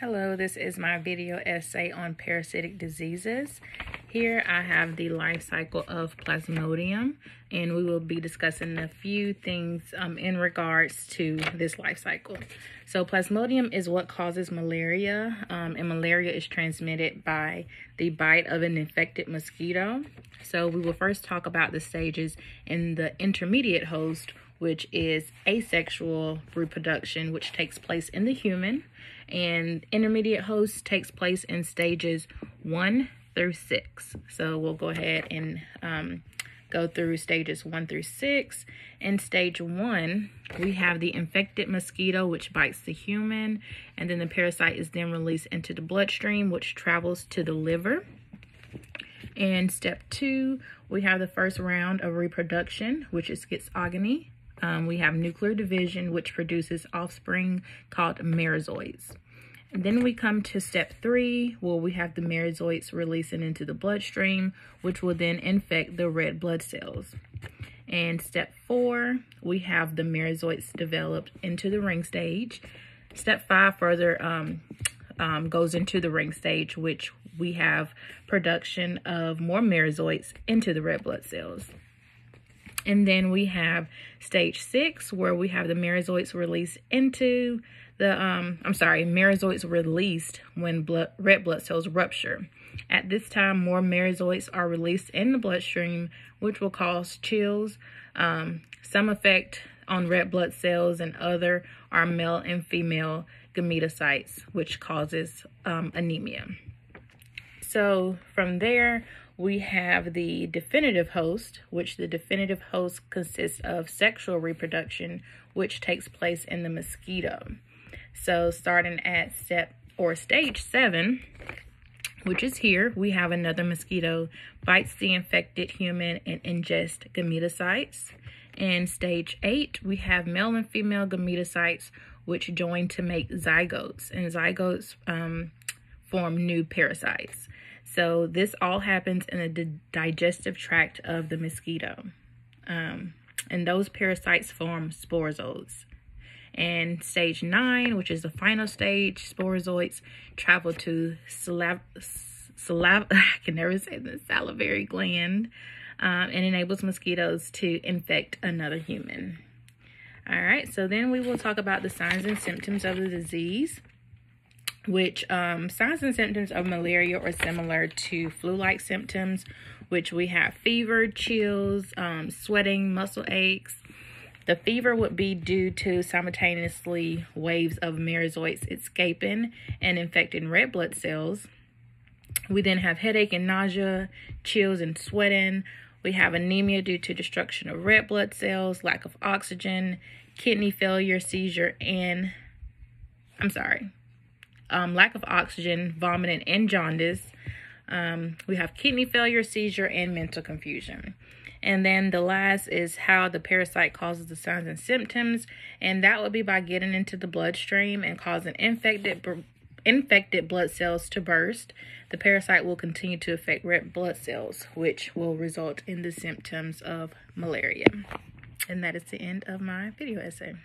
Hello, this is my video essay on parasitic diseases. Here I have the life cycle of Plasmodium, and we will be discussing a few things in regards to this life cycle. So Plasmodium is what causes malaria, and malaria is transmitted by the bite of an infected mosquito. So we will first talk about the stages in the intermediate host, which is asexual reproduction, which takes place in the human, and intermediate host takes place in stages 1 through 6. So we'll go ahead and go through stages 1 through 6. In stage 1, we have the infected mosquito, which bites the human, and then the parasite is then released into the bloodstream, which travels to the liver. In step 2, we have the first round of reproduction, which is schizogony. We have nuclear division, which produces offspring called merozoites. And then we come to step 3, where we have the merozoites releasing into the bloodstream, which will then infect the red blood cells. And step 4, we have the merozoites developed into the ring stage. Step 5 further goes into the ring stage, which we have production of more merozoites into the red blood cells. And then we have stage 6, where we have the merozoites released into the, merozoites released when red blood cells rupture. At this time, more merozoites are released in the bloodstream, which will cause chills. Some effect on red blood cells and other are male and female gametocytes, which causes anemia. So from there, we have the definitive host, which the definitive host consists of sexual reproduction, which takes place in the mosquito. So starting at stage 7, which is here, we have another mosquito bites the infected human and ingests gametocytes. In stage 8, we have male and female gametocytes, which join to make zygotes, and zygotes form new parasites. So this all happens in the digestive tract of the mosquito. And those parasites form sporozoites. And stage 9, which is the final stage, sporozoites travel to salivary gland and enables mosquitoes to infect another human. All right, so then we will talk about the signs and symptoms of the disease, which signs and symptoms of malaria are similar to flu-like symptoms, which we have fever, chills, sweating, muscle aches. The fever would be due to simultaneously waves of merozoites escaping and infecting red blood cells. We then have headache and nausea, chills and sweating. We have anemia due to destruction of red blood cells, lack of oxygen, kidney failure, seizure, and lack of oxygen, vomiting, and jaundice. We have kidney failure, seizure, and mental confusion. And then the last is how the parasite causes the signs and symptoms, and that would be by getting into the bloodstream and causing infected blood cells to burst. The parasite will continue to affect red blood cells, which will result in the symptoms of malaria. And that is the end of my video essay.